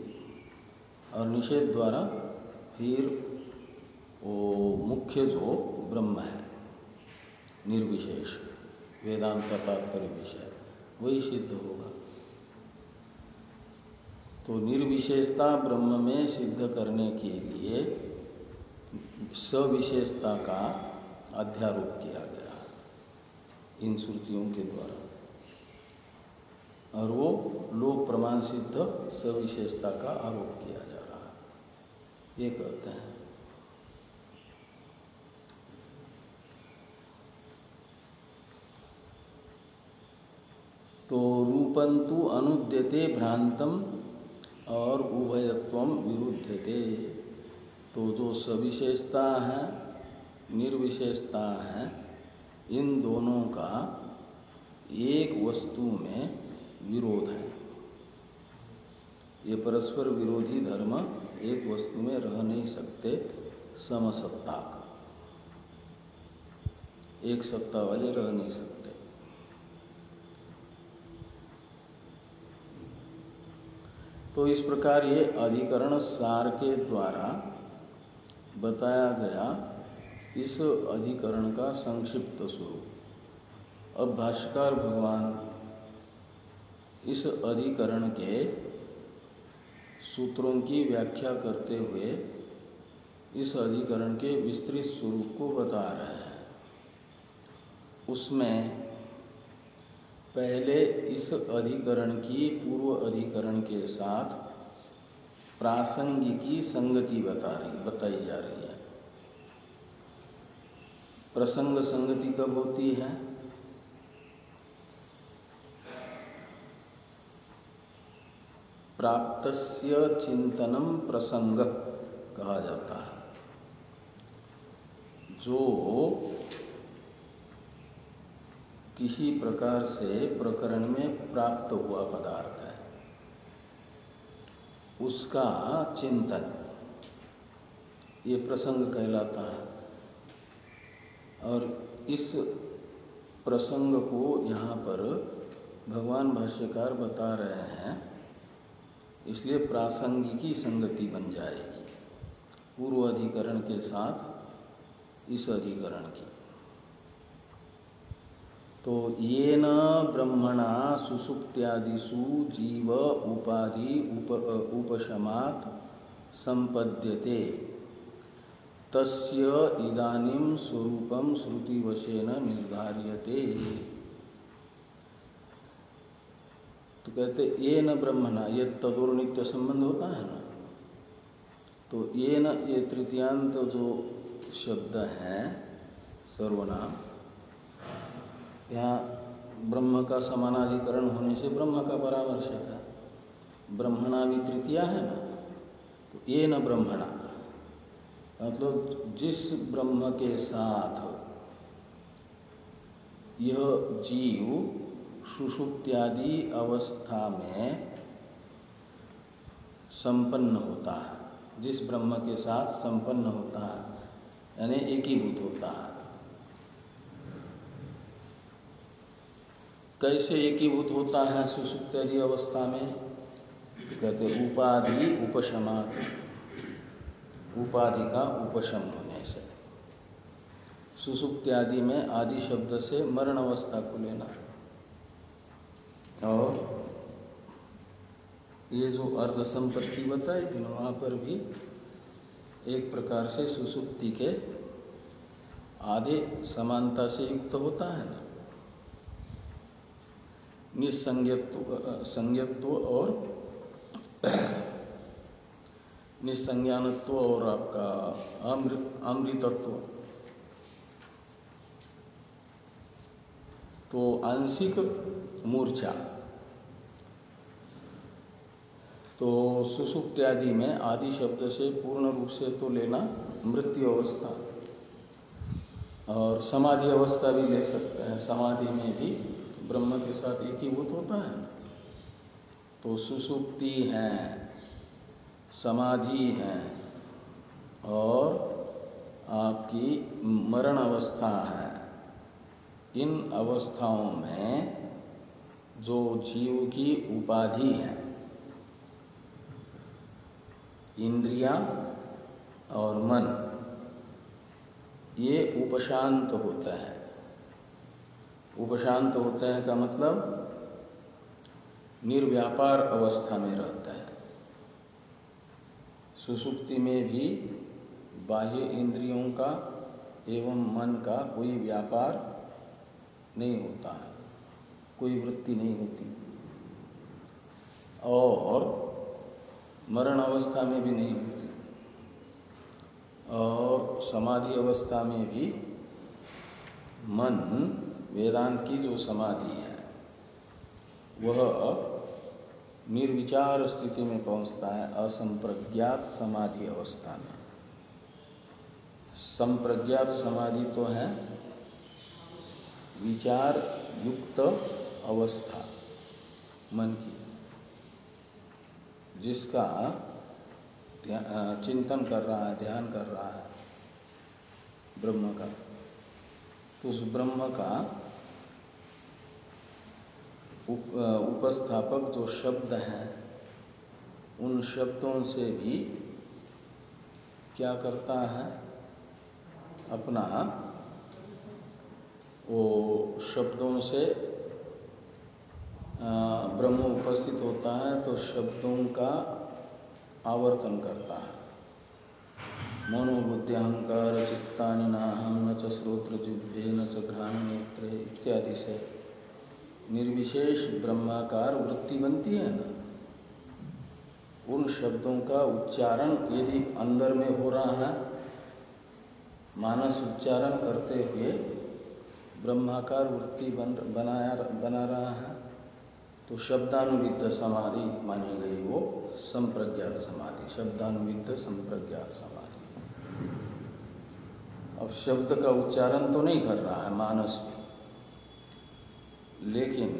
और निषेध द्वारा फिर वो मुख्य जो ब्रह्म है निर्विशेष, वेदांत का तात्पर्य विषय, वही सिद्ध होगा। तो निर्विशेषता ब्रह्म में सिद्ध करने के लिए सविशेषता का अध्यारोप किया गया इन श्रुतियों के द्वारा, और वो लोक प्रमाण सिद्ध सविशेषता का आरोप किया जा रहा है, ये कहते हैं। तो रूपंतु अनुद्यते भ्रांतम और उभयत्वम विरुद्धते। तो जो सविशेषता है निर्विशेषता है, इन दोनों का एक वस्तु में विरोध है। ये परस्पर विरोधी धर्म एक वस्तु में रह नहीं सकते। समसत्ता का एक सत्ता वाले रह नहीं सकते। तो इस प्रकार ये अधिकरण सार के द्वारा बताया गया इस अधिकरण का संक्षिप्त स्वरूप। अब भाष्यकार भगवान इस अधिकरण के सूत्रों की व्याख्या करते हुए इस अधिकरण के विस्तृत स्वरूप को बता रहे हैं। उसमें पहले इस अधिकरण की पूर्व अधिकरण के साथ प्रासंगिकी संगति बताई जा रही है। प्रसंग संगति कब होती है? प्राप्तस्य चिंतनम प्रसंग कहा जाता है। जो किसी प्रकार से प्रकरण में प्राप्त हुआ पदार्थ है उसका चिंतन ये प्रसंग कहलाता है। और इस प्रसंग को यहाँ पर भगवान भाष्यकार बता रहे हैं, इसलिए प्रासंगिकी संगति बन जाएगी पूर्व अधिकरण के साथ इस अधिकरण की। तो येन ब्रह्मणा सुषुप्त्यादिषु जीव उपाधि उपशमात् संपद्यते तस्य इदानीं स्वरूपं श्रुतिवशेन निर्धार्यते। तो कहते येन ब्रह्मणा, ये तदोर नित्य संबंध होता है ना, तो येन ये तृतीयांत जो शब्द है सर्वनाम, यहाँ ब्रह्म का समानाधिकरण होने से ब्रह्म का परामर्शक है। ब्रह्मणा भी तृतीया है ना, तो ये न ब्रह्मणा मतलब जिस ब्रह्म के साथ यह जीव सुषुप्त्यादि अवस्था में संपन्न होता है, जिस ब्रह्म के साथ संपन्न होता है यानी एकीभूत होता है। कैसे एकीभूत होता है सुषुप्त्यादि अवस्था में? तो कहते उपाधि उपशमात्, उपाधि का उपशम होने से। सुषुप्त्यादि में आदि शब्द से मरण अवस्था को लेना। और ये जो अर्ध संपत्ति बताई थी वहाँ पर भी एक प्रकार से सुषुप्ति के आधे समानता से युक्त होता है ना, संज्ञत्व और निसंज्ञानत्व और आपका अमृतत्व। तो आंशिक मूर्छा, तो सुषुप्त्यादि में आदि शब्द से पूर्ण रूप से तो लेना मृत्यु अवस्था, और समाधि अवस्था भी ले सकते हैं। समाधि में भी ब्रह्म के साथ एकीभूत होता है ना। तो सुषुप्ति है, समाधि है और आपकी मरण अवस्था है। इन अवस्थाओं में जो जीव की उपाधि है, इंद्रियां और मन, ये उपशांत होता है। उपशांत होता है का मतलब निर्व्यापार अवस्था में रहता है। सुषुप्ति में भी बाह्य इंद्रियों का एवं मन का कोई व्यापार नहीं होता है, कोई वृत्ति नहीं होती, और मरण अवस्था में भी नहीं होती, और समाधि अवस्था में भी मन, वेदांत की जो समाधि है वह निर्विचार स्थिति में पहुंचता है, असंप्रज्ञात समाधि अवस्था में। संप्रज्ञात समाधि तो है विचार युक्त अवस्था मन की, जिसका चिंतन कर रहा है, ध्यान कर रहा है ब्रह्म का। तो उस ब्रह्म का उपस्थापक जो शब्द हैं उन शब्दों से भी क्या करता है, अपना वो शब्दों से ब्रह्म उपस्थित होता है तो शब्दों का आवर्तन करता है। मनोबुद्धि अहंकार चित्तानि नाहं न च श्रोत्र जिह्वे न च घ्राण नेत्रे इत्यादि से निर्विशेष ब्रह्माकार वृत्ति बनती है ना। उन शब्दों का उच्चारण यदि अंदर में हो रहा है, मानस उच्चारण करते हुए ब्रह्माकार वृत्ति बना रहा है, तो शब्दानुविद्ध समाधि मानी गई वो संप्रज्ञात समाधि, शब्दानुविद्ध संप्रज्ञात समाधि। अब शब्द का उच्चारण तो नहीं कर रहा है मानस में, लेकिन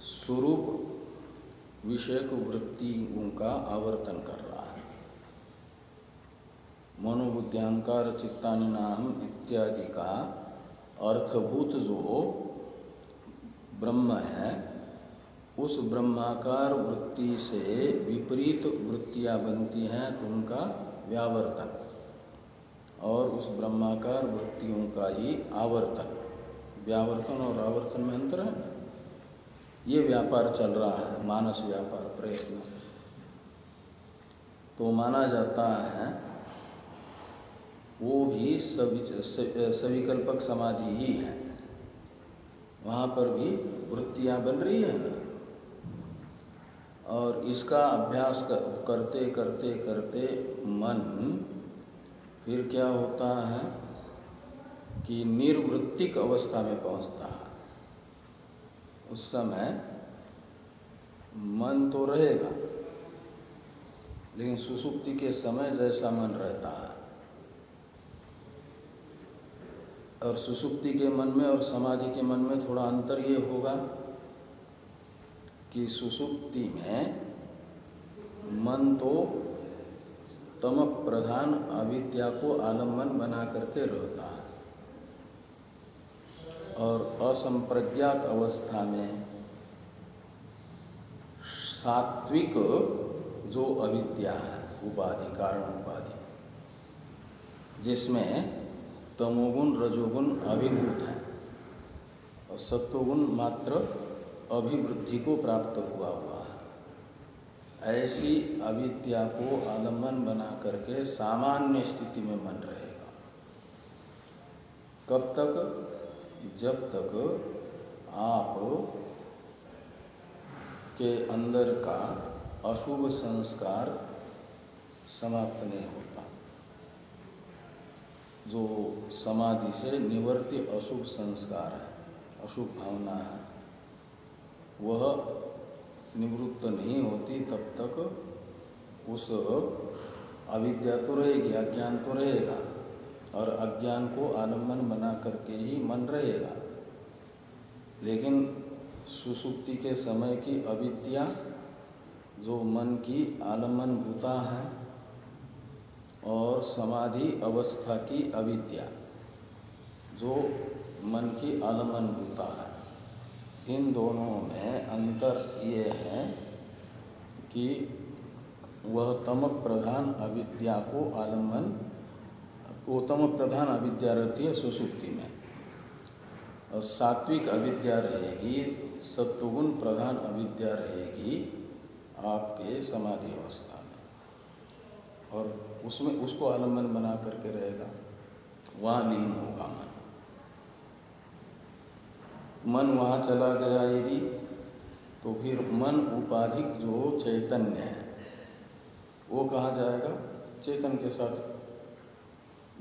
स्वरूप विषयक वृत्तियों का आवर्तन कर रहा है। मनोबुद्धि अहंकार चित्तानि नाहं इत्यादि का अर्थभूत जो ब्रह्म है, उस ब्रह्माकार वृत्ति से विपरीत वृत्तियां बनती हैं तो उनका व्यावर्तन, और उस ब्रह्माकार वृत्तियों का ही आवर्तन। व्यावर्तन और आवर्तन में अंतर है ना। ये व्यापार चल रहा है, मानस व्यापार, प्रयत्न, तो माना जाता है वो भी सविकल्पक समाधि ही है। वहाँ पर भी वृत्तियाँ बन रही है ना, और इसका अभ्यास करते करते करते मन फिर क्या होता है कि निर्वृत्तिक अवस्था में पहुँचता है। उस समय मन तो रहेगा, लेकिन सुषुप्ति के समय जैसा मन रहता है, और सुषुप्ति के मन में और समाधि के मन में थोड़ा अंतर ये होगा कि सुषुप्ति में मन तो तम प्रधान अविद्या को आलम्बन बना करके रहता है, और असंप्रज्ञात अवस्था में सात्विक जो अविद्या है, उपाधि, कारण उपाधि, जिसमें तमोगुण रजोगुण अभिभूत है और सत्वगुण मात्र अभिवृद्धि को प्राप्त हुआ है, ऐसी अविद्या को आलम्बन बना करके सामान्य स्थिति में मन रहेगा। कब तक? जब तक आप के अंदर का अशुभ संस्कार समाप्त नहीं होता। जो समाधि से निवर्त्य अशुभ संस्कार है, अशुभ भावना है, वह निवृत्त नहीं होती तब तक उस अविद्या तो रहेगी, अज्ञान तो रहेगा, और अज्ञान को आलम्बन बना करके ही मन रहेगा। लेकिन सुषुप्ति के समय की अविद्या जो मन की आलम्बन भूता है, और समाधि अवस्था की अविद्या जो मन की आलम्बन भूता है, इन दोनों में अंतर ये है कि वह तम प्रधान अविद्या को आलम्बन, वो तम प्रधान अविद्या रहती है सुषुप्ति में, और सात्विक अविद्या रहेगी, सत्वगुण प्रधान अविद्या रहेगी आपके समाधि अवस्था में, और उसमें उसको आलम्बन बना करके रहेगा, वहाँ लीन होगा मन। मन वहाँ चला गया यदि, तो फिर मन उपाधिक जो चैतन्य है वो कहाँ जाएगा? चेतन के साथ।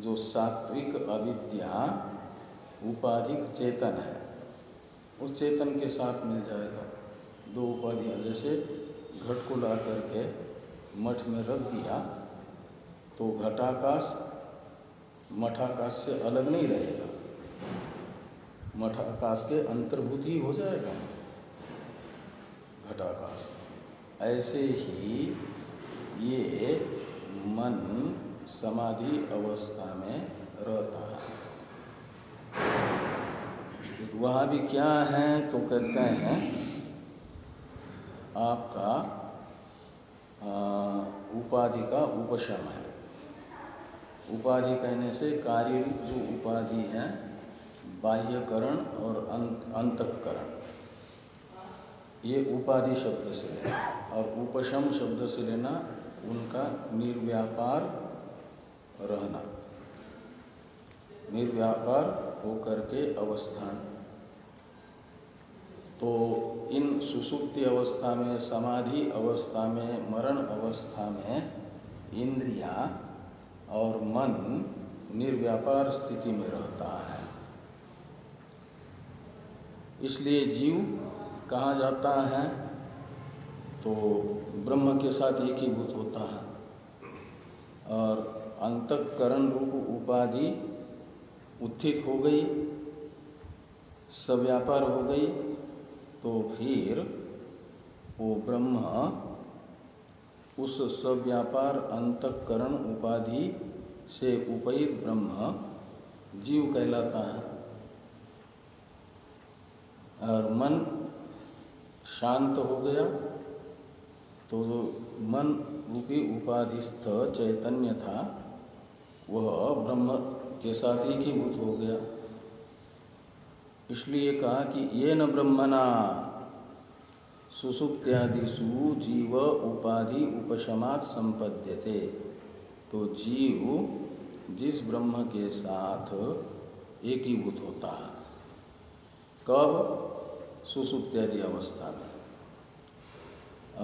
जो सात्विक अविद्या उपाधिक चेतन है, उस चेतन के साथ मिल जाएगा। दो उपाधियाँ, जैसे घट को ला करके मठ में रख दिया तो घटाकाश मठाकाश से अलग नहीं रहेगा, मठाकाश के अंतर्भूत ही हो जाएगा घटाकाश। ऐसे ही ये मन समाधि अवस्था में रहता है। वहाँ भी क्या है तो कहते हैं आपका उपाधि का उपशम है। उपाधि कहने से कार्य जो उपाधि है, बाह्यकरण और अंतःकरण, ये उपाधि शब्द से लेना, और उपशम शब्द से लेना उनका निर्व्यापार रहना, निर्व्यापार होकर के अवस्थान। तो इन सुषुप्ति अवस्था में, समाधि अवस्था में, मरण अवस्था में इंद्रिया और मन निर्व्यापार स्थिति में रहता है। इसलिए जीव कहाँ जाता है तो ब्रह्म के साथ एकीभूत होता है, और अंतःकरण रूप उपाधि उत्थित हो गई, सव्यापार हो गई, तो फिर वो ब्रह्म उस सव्यापार अंतःकरण उपाधि से उपहित ब्रह्म जीव कहलाता है। और मन शांत हो गया तो जो मन रूपी उपाधिस्थ चैतन्य था वह ब्रह्म के साथ एकीभूत हो गया। इसलिए कहा कि ये न ब्रह्मणा सुषुप्त्यादिषु जीव उपाधि उपशमात् संपद्यते। तो जीव जिस ब्रह्म के साथ एकीभूत होता है, कब? सुषुप्त्यादि अवस्था में।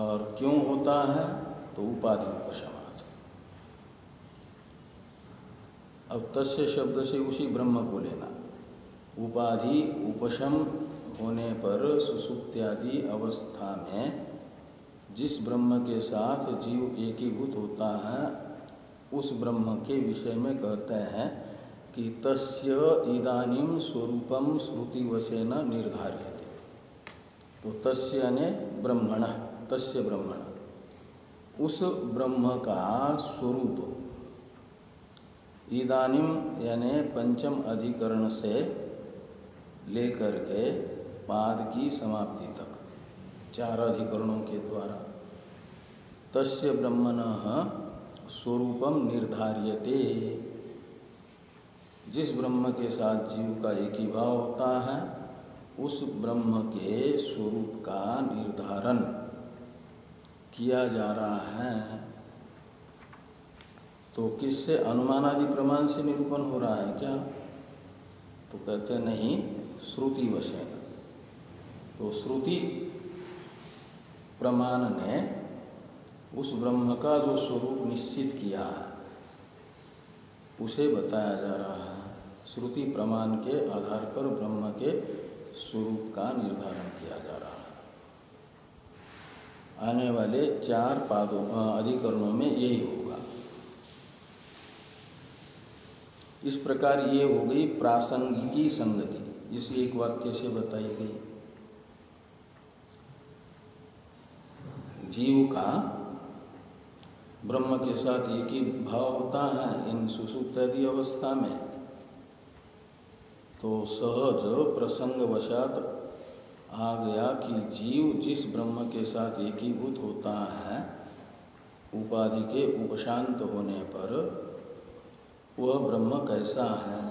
और क्यों होता है तो उपाधि उपशमात्। अब तस्य शब्द से उसी ब्रह्म को लेना। उपाधि उपशम होने पर सुषुप्त्यादि अवस्था में जिस ब्रह्म के साथ जीव एकीभूत होता है, उस ब्रह्म के विषय में कहते हैं कि तस्य इदानीं स्वरूपम श्रुतिवशेन निर्धार्यते। तो तस्य ने ब्रह्मण, तस्य ब्रह्मण, उस ब्रह्म का स्वरूप इदानीं यानी पंचम अधिकरण से लेकर के पाद की समाप्ति तक 4 अधिकरणों के द्वारा तस्य ब्रह्मणः स्वरूपम निर्धार्यते। जिस ब्रह्म के साथ जीव का एकीभाव होता है, उस ब्रह्म के स्वरूप का निर्धारण किया जा रहा है। तो किससे? अनुमानादि प्रमाण से निरूपण हो रहा है क्या? तो कहते नहीं, श्रुति वशेन। तो श्रुति प्रमाण ने उस ब्रह्म का जो स्वरूप निश्चित किया है उसे बताया जा रहा है। श्रुति प्रमाण के आधार पर ब्रह्म के स्वरूप का निर्धारण किया जा रहा है। आने वाले 4 पादों अधिकरणों में यही होगा। इस प्रकार ये हो गई प्रासंगिकी संगति, इस एक वाक्य से बताई गई। जीव का ब्रह्म के साथ एक ही भाव होता है इन सुषुप्त्यादि अवस्था में, तो सहज प्रसंगवशात आ गया कि जीव जिस ब्रह्म के साथ एकीभूत होता है, उपाधि के उपशांत होने पर वह ब्रह्म कैसा है,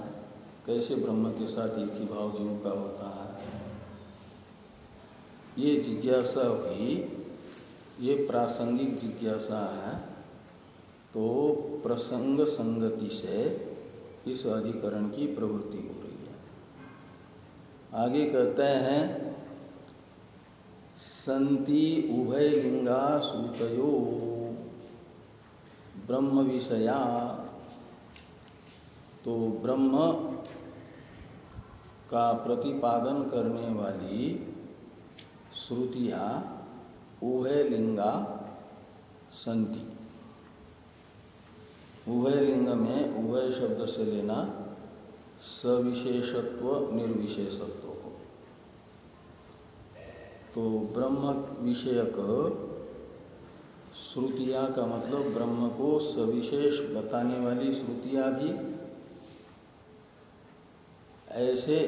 कैसे ब्रह्म के साथ एक ही भाव जीव का होता है, ये जिज्ञासा हुई। ये प्रासंगिक जिज्ञासा है। तो प्रसंग संगति से इस अधिकरण की प्रवृत्ति हो रही है। आगे कहते हैं संति उभय लिंगा श्रुतयो ब्रह्म विषया। तो ब्रह्म का प्रतिपादन करने वाली श्रुतियाँ उभय लिंगा संति। उभय लिंग में उभय शब्द से लेना सविशेषत्व निर्विशेषत्व को। तो ब्रह्म विषयक श्रुतियाँ का मतलब ब्रह्म को सविशेष बताने वाली श्रुतियाँ भी। ऐसे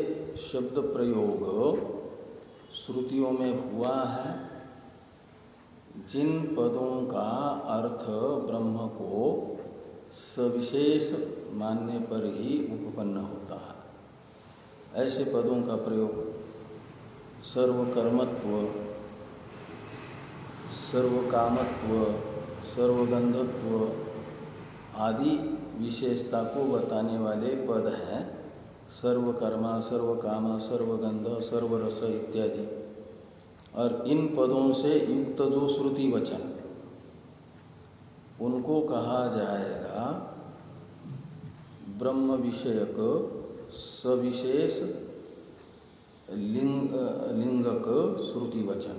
शब्द प्रयोग श्रुतियों में हुआ है जिन पदों का अर्थ ब्रह्म को सविशेष मानने पर ही उपपन्न होता है, ऐसे पदों का प्रयोग सर्वकर्मत्व, सर्वकामत्व, सर्वगंधत्व आदि विशेषता को बताने वाले पद हैं सर्वकर्मा, सर्वकामा, सर्वगंध, सर्वरस इत्यादि। और इन पदों से युक्त जो श्रुति वचन, उनको कहा जाएगा ब्रह्म विषयक सविशेष लिंगक श्रुति वचन,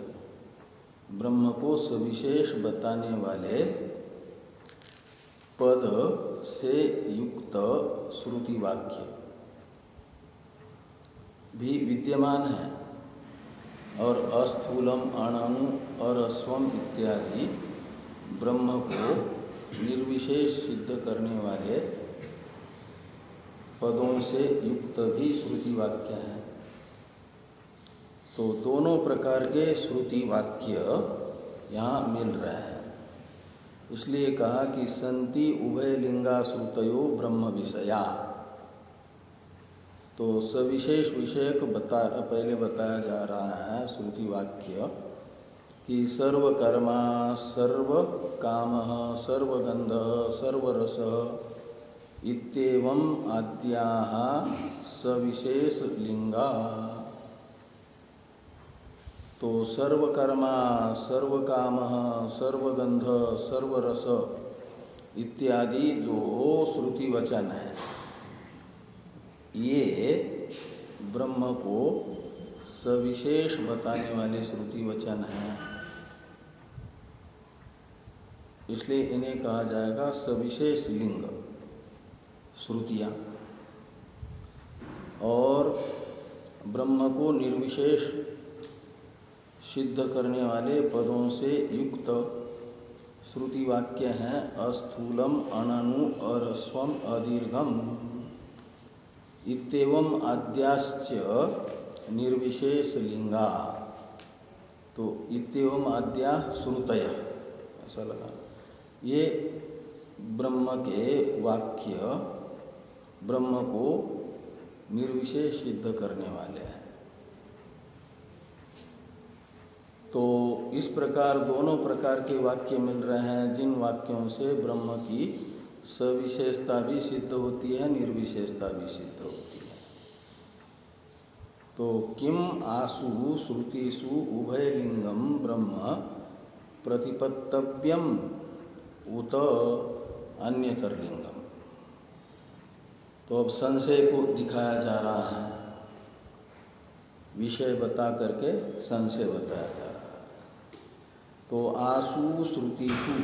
ब्रह्म को सविशेष बताने वाले पद से युक्त श्रुति वाक्य भी विद्यमान है। और अस्थूलम, अणु और अस्वम इत्यादि ब्रह्म को निर्विशेष सिद्ध करने वाले पदों से युक्त भी श्रुति वाक्य हैं। तो दोनों प्रकार के श्रुति वाक्य यहाँ मिल रहे हैं। इसलिए कहा कि संति उभय लिंगा श्रुतयो ब्रह्म विषया। तो सविशेष विषयक पहले बताया जा रहा है श्रुति वाक्य कि सर्वकर्मा, सर्वकामः, सर्वगंधः, सर्वरस इत्येवम् आद्याः सविशेष लिंगा। तो सर्वकर्मा, सर्वकामः, सर्वगंध, सर्वरस इत्यादि जो श्रुति वचन है, ये ब्रह्म को सविशेष बताने वाले श्रुति वचन हैं। इसलिए इन्हें कहा जाएगा सविशेष लिंग श्रुतियाँ। और ब्रह्म को निर्विशेष सिद्ध करने वाले पदों से युक्त श्रुति वाक्य हैं अस्थूलम, अननु और स्वम अदीर्घम इत्येवम् आद्याश्च निर्विशेष लिंगा। तो इत्येवम् आद्या श्रुतय, ऐसा लगा। ये ब्रह्म के वाक्य ब्रह्म को निर्विशेष सिद्ध करने वाले हैं। तो इस प्रकार दोनों प्रकार के वाक्य मिल रहे हैं, जिन वाक्यों से ब्रह्म की सविशेषता भी सिद्ध होती है, निर्विशेषता भी सिद्ध होती है। तो किम आसु श्रुतिषु उभयलिंगम ब्रह्म प्रतिपत्तव्यम उत अन्यतरलिंगम। तो अब संशय को दिखाया जा रहा है, विषय बता करके संशय बताया जा रहा है। तो आसु श्रुतिषु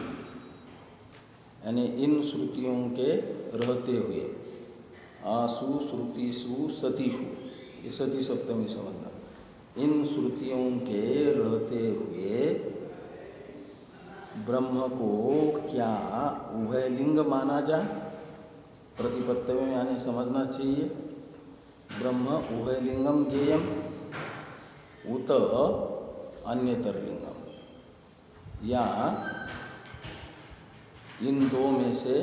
यानी इन श्रुतियों के रहते हुए, आसु श्रुतिषु सतीषु, ये सती सप्तमी समझना, इन श्रुतियों के रहते हुए ब्रह्म को क्या उभयलिंग माना जाए? प्रतिपत्ति में यानी समझना चाहिए ब्रह्म उभयलिंगम ज्ञेयम उत अन्यतरलिंगम, या इन दो में से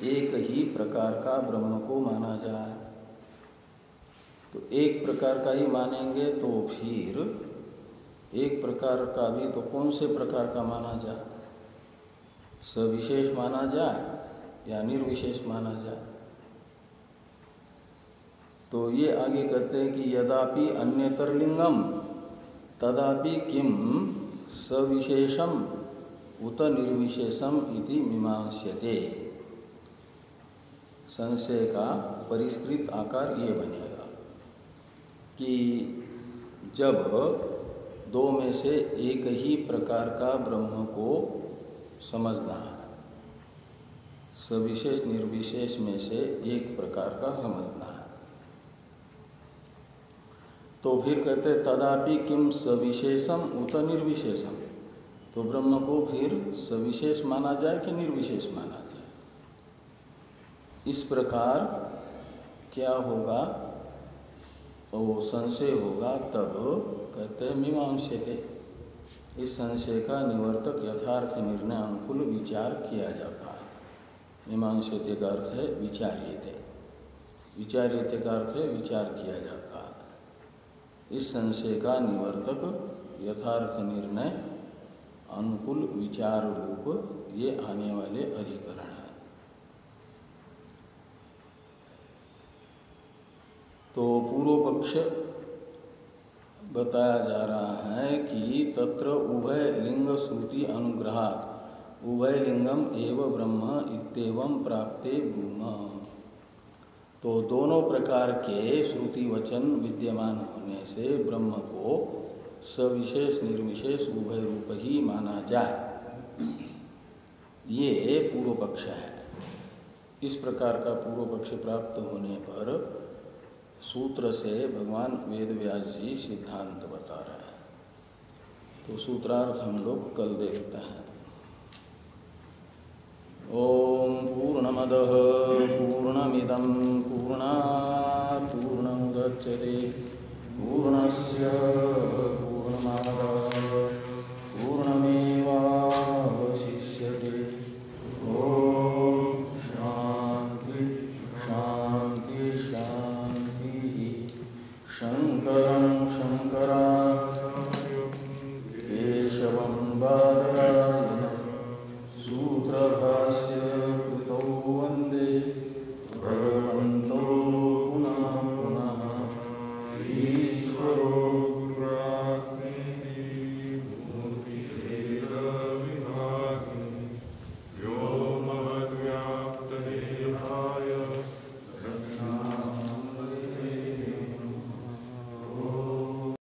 एक ही प्रकार का ब्रह्म को माना जाए। तो एक प्रकार का ही मानेंगे तो फिर एक प्रकार का भी तो कौन से प्रकार का माना जाए? सविशेष माना जाए या निर्विशेष माना जाए? तो ये आगे कहते हैं कि यदापि अन्यतरलिंगम तदापि किम सविशेषम उत निर्विशेषम इति मीमांस्यते। संशय का परिष्कृत आकार ये बनेगा कि जब दो में से एक ही प्रकार का ब्रह्म को समझना है, सविशेष निर्विशेष में से एक प्रकार का समझना है, तो फिर कहते तदापि किम सविशेषम उत निर्विशेषम। तो ब्रह्म को फिर सविशेष माना जाए कि निर्विशेष माना जाए? इस प्रकार क्या होगा? वो संशय होगा, तब कहते हैं मीमांस्यते, इस संशय का निवर्तक यथार्थ निर्णय अनुकूल विचार किया जाता है। मीमांसते का अर्थ है विचार्यते, विचार्यते का अर्थ है विचार किया जाता है। इस संशय का निवर्तक यथार्थ निर्णय अनुकूल विचार रूप ये आने वाले अधिकरण है। तो पूर्व पक्ष बताया जा रहा है कि तत्र उभय लिंग श्रुति अनुग्रहात् उभय लिंगम एव ब्रह्म इत्येवं प्राप्ते ब्रूम। तो दोनों प्रकार के श्रुति वचन विद्यमान होने से ब्रह्म को सविशेष निर्विशेष उभय रूप ही माना जाए, ये पूर्व पक्ष है। इस प्रकार का पूर्व पक्ष प्राप्त होने पर सूत्र से भगवान वेद व्यास जी सिद्धांत बता रहे हैं। तो सूत्रार्थ हम लोग कल देखते हैं। ओम पूर्णमदः पूर्णमिदं पूर्णात् पूर्णमुदच्यते पूर्णस्य पूर्णमादाय पूर्णमेवावशिष्यते। ओम शांति शांति शांति।